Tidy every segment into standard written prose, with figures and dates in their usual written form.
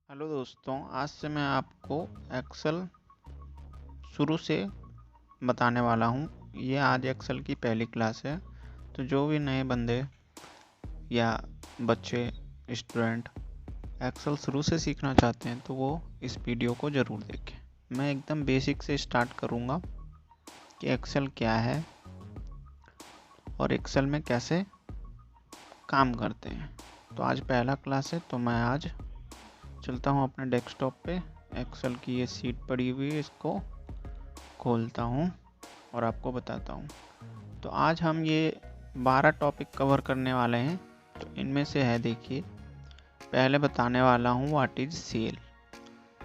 Hello दोस्तों, आज से मैं आपको एक्सेल शुरू से बताने वाला हूँ। ये आज एक्सेल की पहली क्लास है, तो जो भी नए बंदे या बच्चे स्टूडेंट एक्सेल शुरू से सीखना चाहते हैं तो वो इस वीडियो को ज़रूर देखें। मैं एकदम बेसिक से स्टार्ट करूँगा कि एक्सेल क्या है और एक्सेल में कैसे काम करते हैं। तो आज पहला क्लास है, तो मैं आज चलता हूँ अपने डेस्कटॉप पे। एक्सेल की ये सीट पड़ी हुई है, इसको खोलता हूँ और आपको बताता हूँ। तो आज हम ये 12 टॉपिक कवर करने वाले हैं। तो इनमें से है, देखिए, पहले बताने वाला हूँ what is cell,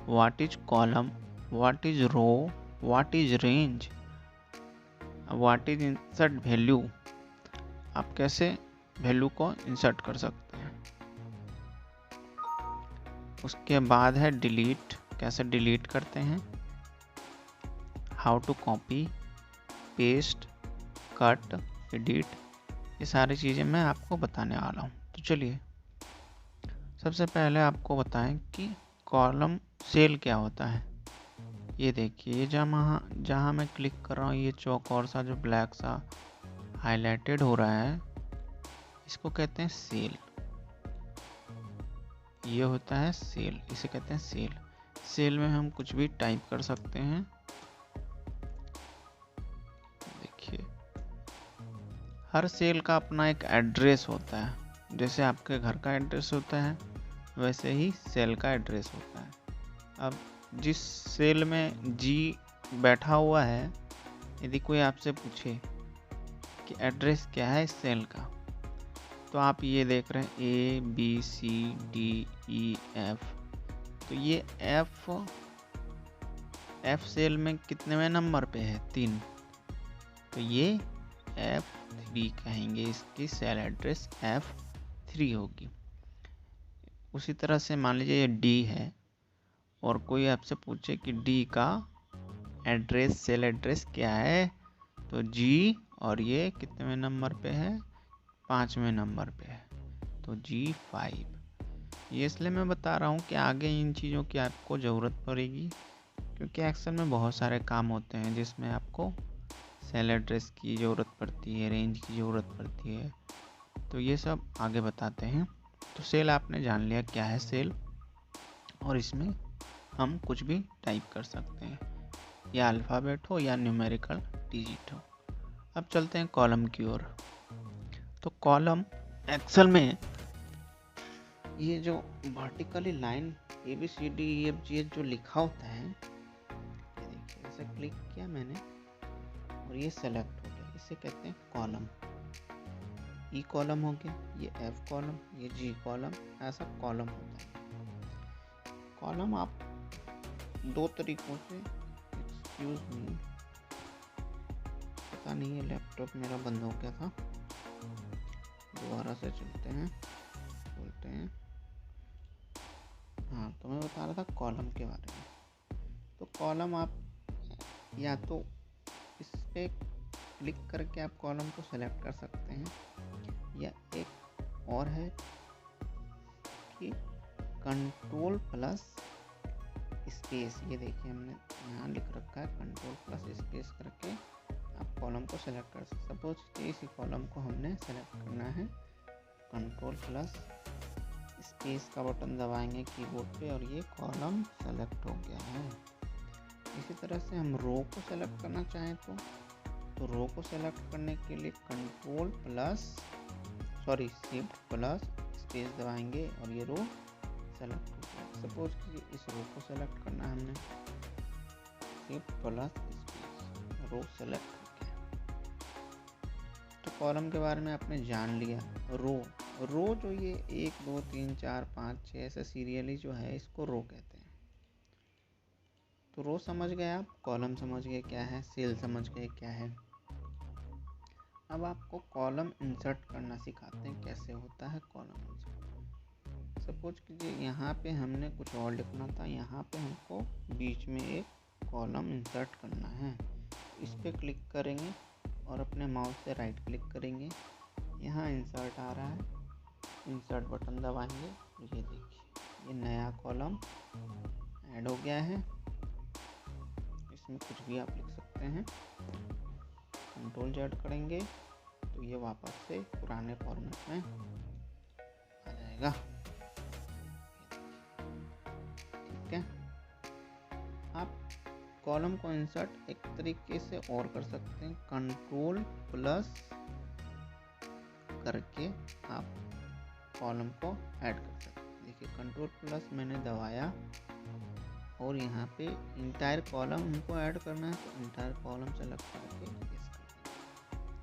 what is column, what is row, what is range, what is insert value. आप कैसे वैल्यू को इंसर्ट कर सकते हैं। उसके बाद है डिलीट, कैसे डिलीट करते हैं, how to copy, paste, cut, edit, ये सारी चीज़ें मैं आपको बताने वाला हूँ। तो चलिए, सबसे पहले आपको बताएं कि कॉलम सेल क्या होता है। ये देखिए, ये जहाँ मैं क्लिक कर रहा हूँ, ये चौकोर सा जो ब्लैक सा हाईलाइटेड हो रहा है, इसको कहते हैं सेल। ये होता है सेल, इसे कहते हैं सेल। सेल में हम कुछ भी टाइप कर सकते हैं। देखिए, हर सेल का अपना एक एड्रेस होता है। जैसे आपके घर का एड्रेस होता है, वैसे ही सेल का एड्रेस होता है। अब जिस सेल में जी बैठा हुआ है, यदि कोई आपसे पूछे कि एड्रेस क्या है इस सेल का, तो आप ये देख रहे हैं ABCDEF। तो ये F सेल में कितने नंबर पे है? 3। तो ये F3 कहेंगे, इसकी सेल एड्रेस F3 होगी। उसी तरह से मान लीजिए ये D है और कोई आपसे पूछे कि D का एड्रेस, सेल एड्रेस क्या है, तो G और ये कितने नंबर पे है? 5वें नंबर पे है, तो G5। ये इसलिए मैं बता रहा हूँ कि आगे इन चीज़ों की आपको ज़रूरत पड़ेगी, क्योंकि एक्सेल में बहुत सारे काम होते हैं जिसमें आपको सेल एड्रेस की ज़रूरत पड़ती है, रेंज की ज़रूरत पड़ती है। तो ये सब आगे बताते हैं। तो सेल आपने जान लिया क्या है सेल, और इसमें हम कुछ भी टाइप कर सकते हैं, या अल्फ़ाबेट हो या न्यूमेरिकल डिजिट हो। अब चलते हैं कॉलम की ओर। तो कॉलम एक्सेल में ये जो वर्टिकली लाइन ABCDEFG जो लिखा होता है, ये देखिए, ऐसे क्लिक किया मैंने और ये सेलेक्ट हो गया, इसे कहते हैं कॉलम। E कॉलम हो गया, ये F कॉलम, ये G कॉलम, ऐसा कॉलम होता है। कॉलम आप दो तरीकों से, एक्सक्यूज मी, पता नहीं है लैपटॉप मेरा बंद हो गया था, दोबारा से चलते हैं, बोलते हैं। हाँ, तो मैं बता रहा था कॉलम के बारे में। तो कॉलम आप या तो इस पे क्लिक करके आप कॉलम को सेलेक्ट कर सकते हैं, या एक और है कि कंट्रोल प्लस स्पेस। ये देखिए, हमने यहाँ लिख रखा है कंट्रोल प्लस स्पेस करके आप कॉलम को सेलेक्ट कर सकते। सपोज कि इसी कॉलम को हमने सेलेक्ट करना है, कंट्रोल प्लस स्पेस का बटन दबाएंगे कीबोर्ड पे और ये कॉलम सेलेक्ट हो गया है। इसी तरह से हम रो को सेलेक्ट करना चाहें तो रो को सेलेक्ट करने के लिए शिफ्ट प्लस स्पेस दबाएंगे और ये रो सेलेक्ट हो गया। सपोज कि इस रो को सेलेक्ट करना है हमने, शिफ्ट प्लस स्पेस, रो सेलेक्ट हो गया। तो कॉलम के बारे में आपने जान लिया। रो जो ये 1 2 3 4 5 6 ऐसे सीरियली जो है, इसको रो कहते हैं। तो रो समझ गए आप, कॉलम समझ गए क्या है, सेल समझ गए क्या है। अब आपको कॉलम इंसर्ट करना सिखाते हैं, कैसे होता है कॉलम इंसर्ट। सपोज कीजिए यहाँ पे हमने कुछ और लिखना था, यहाँ पे हमको बीच में एक कॉलम इंसर्ट करना है। इस पे क्लिक करेंगे और अपने माउस से राइट क्लिक करेंगे, यहाँ इंसर्ट आ रहा है, इंसर्ट बटन दबाएंगे, ये देखिए ये नया कॉलम ऐड हो गया है। इसमें कुछ भी आप लिख सकते हैं। कंट्रोल जेड करेंगे तो ये वापस से पुराने फॉर्मेट में आ जाएगा। ठीक है, आप कॉलम को इंसर्ट एक तरीके से और कर सकते हैं। कंट्रोल प्लस करके आप कॉलम को ऐड कर सकते हैं। देखिए कंट्रोल प्लस मैंने दबाया और यहाँ पे इंटायर कॉलम हमको ऐड करना है, तो इंटायर कॉलम सेलेक्ट करके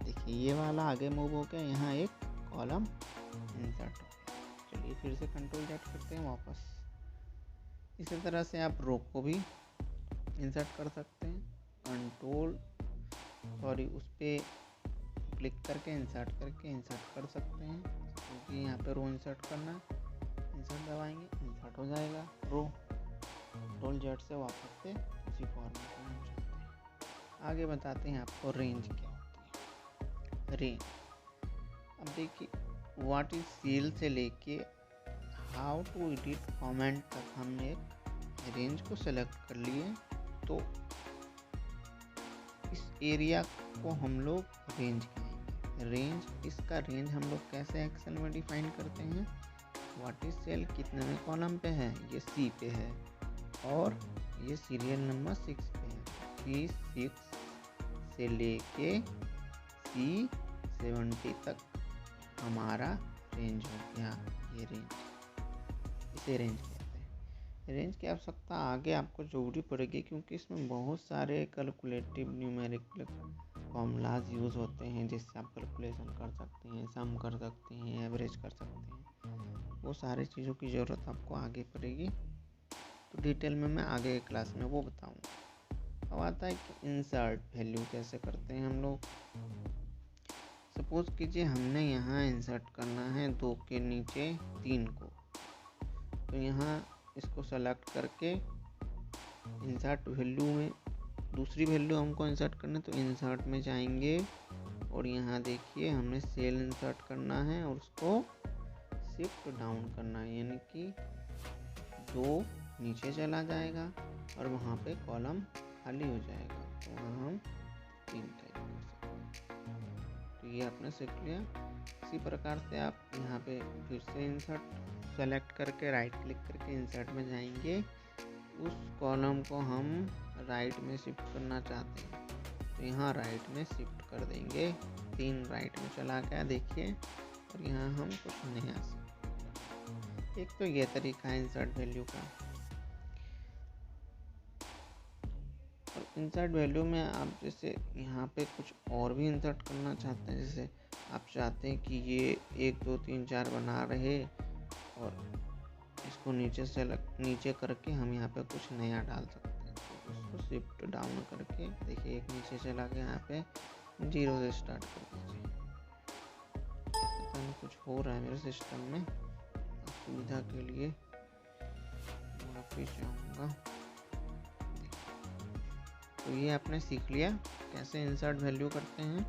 देखिए ये वाला आगे मूव हो गया, यहाँ एक कॉलम इंसर्ट हो गया। चलिए फिर से कंट्रोल जेड करते हैं वापस। इसी तरह से आप रो को भी इंसर्ट कर सकते हैं। उस पर क्लिक करके इंसर्ट कर सकते हैं, क्योंकि यहाँ पे रो इंसर्ट करना, इंसर्ट दबाएंगे इंसर्ट हो जाएगा रो। कंट्रोल जेड से वापस से उसी फॉर्मेट में हम चलते हैं। आगे बताते हैं आपको रेंज क्या होती है। रेंज, अब देखिए व्हाट इज सेल से लेके हाउ टू एडिट कमेंट तक हम एक रेंज को सेलेक्ट कर लिए। तो इस एरिया को हम लोग रेंज कहेंगे। रेंज, इसका रेंज हम लोग कैसे एक्सेल में डिफाइन करते हैं। व्हाट इज सेल कितने में कॉलम पे है, ये सी पे है और ये सीरियल नंबर 6 पे है। C6 से लेके C70 तक हमारा रेंज हो गया। ये रेंज, इसे रेंज कहते हैं। रेंज की आवश्यकता आगे आपको जरूरी पड़ेगी, क्योंकि इसमें बहुत सारे कैलकुलेटिव न्यूमेरिकल फॉर्मूलाज यूज़ होते हैं, जिससे आप कैलकुलेशन कर सकते हैं, सम कर सकते हैं, एवरेज कर सकते हैं। वो सारी चीज़ों की ज़रूरत आपको आगे पड़ेगी, तो डिटेल में मैं आगे के क्लास में वो बताऊंगा। अब आता है कि इंसर्ट वैल्यू कैसे करते हैं हम लोग। सपोज कीजिए हमने यहाँ इंसर्ट करना है 2 के नीचे 3 को, तो यहाँ इसको सेलेक्ट करके इंसर्ट वैल्यू में दूसरी वैल्यू हमको इंसर्ट करना है, तो इंसर्ट में जाएंगे और यहाँ देखिए हमने सेल इंसर्ट करना है और उसको शिफ्ट डाउन करना है, यानी कि 2 नीचे चला जाएगा और वहाँ पे कॉलम खाली हो जाएगा, तो वहाँ हम 3 टाइप कर सकते हैं। तो ये आपने सीख लिया। इसी प्रकार से आप यहाँ पे फिर से इंसर्ट सेलेक्ट करके राइट क्लिक करके इंसर्ट में जाएंगे। उस कॉलम को हम राइट में शिफ्ट करना चाहते हैं, तो यहाँ राइट में शिफ्ट कर देंगे। 3 राइट में चला गया देखिए, और यहाँ हम कुछ नया शिफ्ट। एक तो ये तरीका है इंसर्ट वैल्यू का। और इंसर्ट वैल्यू में आप जैसे यहाँ पे कुछ और भी इंसर्ट करना चाहते हैं, जैसे आप चाहते हैं कि ये 1 2 3 4 बना रहे और इसको नीचे करके हम यहाँ पे कुछ नया डाल सकते हैं, तो इसको शिफ्ट डाउन करके देखिए एक नीचे चला गया, यहाँ पे 0 से स्टार्ट कर दीजिए। पता नहीं कुछ हो रहा है मेरे सिस्टम में, सुविधा के लिए वापस जाऊँगा। तो ये आपने सीख लिया कैसे इंसर्ट वैल्यू करते हैं।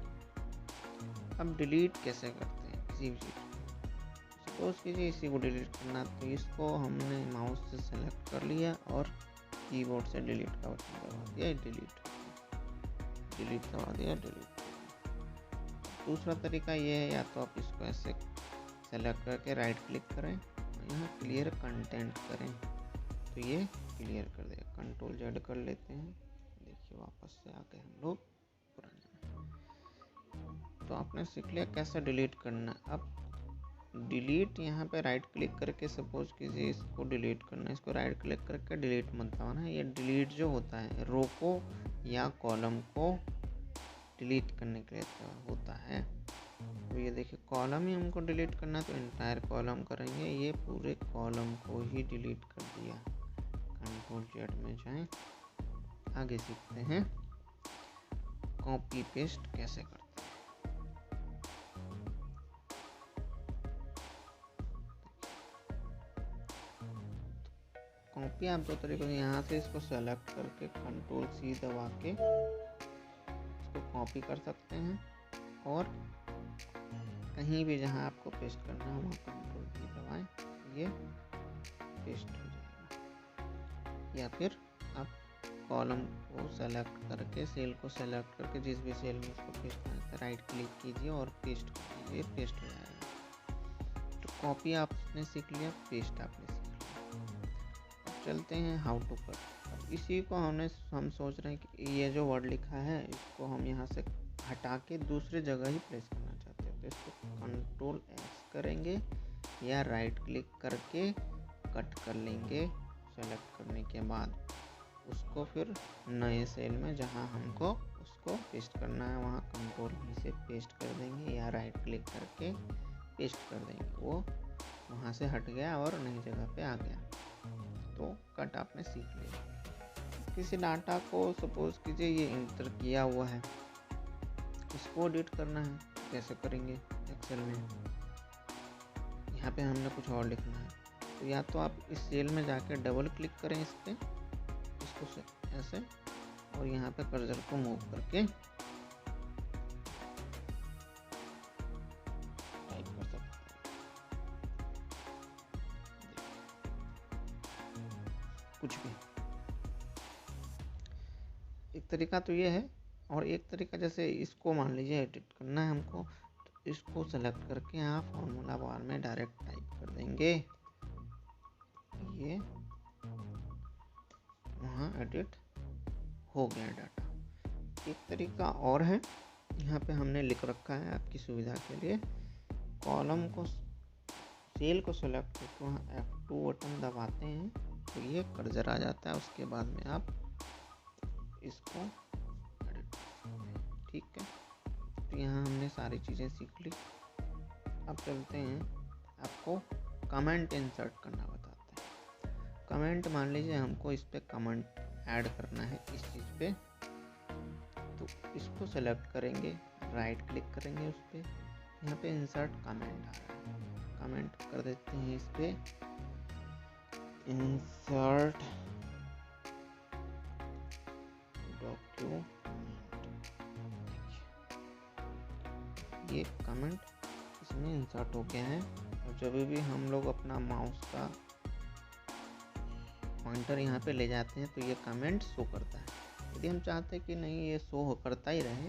अब डिलीट कैसे करते हैं किसी भी चीज़ को। सपोज कीजिए इसी को डिलीट करना, तो इसको हमने माउस से सेलेक्ट कर लिया और कीबोर्ड से डिलीट का बटन दबा दिया, डिलीट दबा दिया, डिलीट। दूसरा तरीका ये है, या तो आप इसको ऐसे सेलेक्ट करके राइट क्लिक करें और यहाँ क्लियर कंटेंट करें, तो ये क्लियर कर देगा। कंट्रोल जेड कर लेते हैं, देखिए वापस से आके हम लोग पुराने में। तो आपने सीख लिया कैसे डिलीट करना। अब डिलीट यहाँ पे राइट क्लिक करके सपोज कीजिए इसको डिलीट करना है, इसको राइट क्लिक करके डिलीट मत दबाना है। ये डिलीट जो होता है रो को या कॉलम को डिलीट करने के लिए होता है। तो ये देखिए कॉलम ही हमको डिलीट करना है, तो इंटायर कॉलम करेंगे, ये पूरे कॉलम को ही डिलीट कर दिया। कंट्रोल जेड में जाएं, आगे सीखते हैं कॉपी पेस्ट कैसे करते हैं। कॉपी आप 2 तरीकों से, यहाँ से इसको सेलेक्ट करके कंट्रोल सी दबा के इसको कॉपी कर सकते हैं, और कहीं भी जहाँ आपको पेस्ट करना है वहाँ कंट्रोल वी दबाएं, ये पेस्ट हो जाएगा। या फिर आप कॉलम को सेलेक्ट करके, सेल को सेलेक्ट करके जिस भी सेल में उसको पेस्ट करना है राइट क्लिक कीजिए और पेस्ट कर दीजिए, पेस्ट हो जाएगा। तो कॉपी आपने सीख लिया, पेस्ट आपने सीख लिया। अब चलते हैं हाउ टू कट। अब इसी को हम सोच रहे हैं कि ये जो वर्ड लिखा है इसको हम यहाँ से हटा के दूसरी जगह ही प्लेस करना चाहते हैं। तो इसको कंट्रोल एक्स करेंगे या राइट क्लिक करके कट कर लेंगे। सेलेक्ट करने के बाद उसको फिर नए सेल में जहाँ हमको उसको पेस्ट करना है वहाँ कंट्रोल V से पेस्ट कर देंगे या राइट क्लिक करके पेस्ट कर देंगे। वो वहाँ से हट गया और नई जगह पे आ गया। तो कट आपने सीख लिया। किसी डाटा को सपोज कीजिए ये इंटर किया हुआ है, इसको एडिट करना है, कैसे करेंगे एक्सेल में। यहाँ पे हमने कुछ और लिखना है, तो या तो आप इस सेल में जाके डबल क्लिक करें इस पर, इसको ऐसे, और यहाँ पे कर्सर को मूव करके टाइप कर सकते हैं कुछ भी। एक तरीका तो ये है, और एक तरीका जैसे इसको मान लीजिए एडिट करना है हमको, तो इसको सेलेक्ट करके यहाँ फॉर्मूला बार में डायरेक्ट टाइप कर देंगे, ये वहाँ एडिट हो गया डाटा। एक तरीका और है, यहाँ पे हमने लिख रखा है आपकी सुविधा के लिए, कॉलम को सेल को सेलेक्ट करके वहाँ F2 बटन दबाते हैं तो ये कर्सर आ जाता है। उसके बाद में आप इसको एडिट, ठीक है। तो यहाँ हमने सारी चीज़ें सीख ली। अब चलते हैं, आपको कमेंट इंसर्ट करना बताते हैं। कमेंट मान लीजिए हमको इस पर कमेंट ऐड करना है इस चीज़ पे, तो इसको सेलेक्ट करेंगे, राइट क्लिक करेंगे उस पर, यहाँ पे इंसर्ट कमेंट आ रहा है, कमेंट कर देते हैं इस पे, इंसर्ट डॉक्यूमेंट। ये कमेंट इसमें इंसर्ट हो गया है। और जब भी हम लोग अपना माउस का पॉइंटर यहाँ पे ले जाते हैं तो ये कमेंट शो करता है। यदि हम चाहते हैं कि नहीं ये शो करता ही रहे,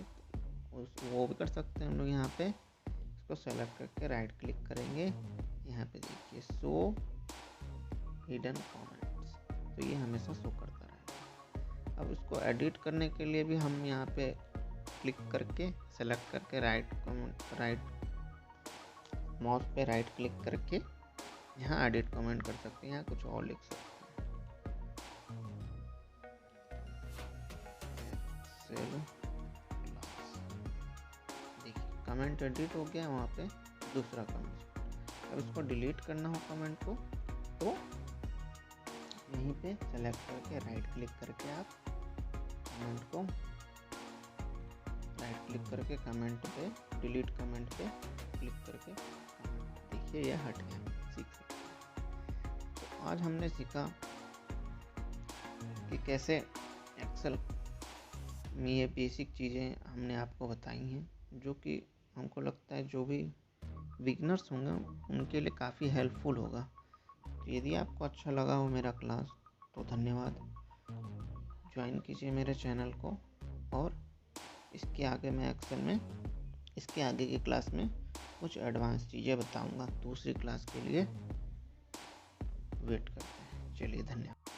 वो भी कर सकते हैं हम लोग। यहाँ पे इसको सेलेक्ट करके राइट क्लिक करेंगे, यहाँ पे देखिए शो हिडन कमेंट्स, तो ये हमेशा शो करता रहेगा। अब इसको एडिट करने के लिए भी हम यहाँ पे क्लिक करके सेलेक्ट करके राइट माउस पे राइट क्लिक करके यहाँ एडिट कमेंट कर सकते हैं, यहाँ कुछ और लिख सकते हैं। देखिए कमेंट एडिट हो गया, वहाँ पे दूसरा कमेंट। अब इसको डिलीट करना हो कमेंट को, तो यहीं पे सेलेक्ट करके राइट क्लिक करके आप कमेंट को राइट क्लिक करके कमेंट पे, डिलीट कमेंट पे क्लिक करके देखिए ये हट गया, सीख सकते हैं। तो आज हमने सीखा कि कैसे एक्सेल में ये बेसिक चीज़ें हमने आपको बताई हैं, जो कि हमको लगता है जो भी बिगनर्स होंगे उनके लिए काफ़ी हेल्पफुल होगा। तो यदि आपको अच्छा लगा हो मेरा क्लास तो धन्यवाद, ज्वाइन कीजिए मेरे चैनल को। और इसके आगे मैं एक्सेल में इसके आगे की क्लास में कुछ एडवांस चीज़ें बताऊंगा। दूसरी क्लास के लिए वेट करते हैं। चलिए धन्यवाद।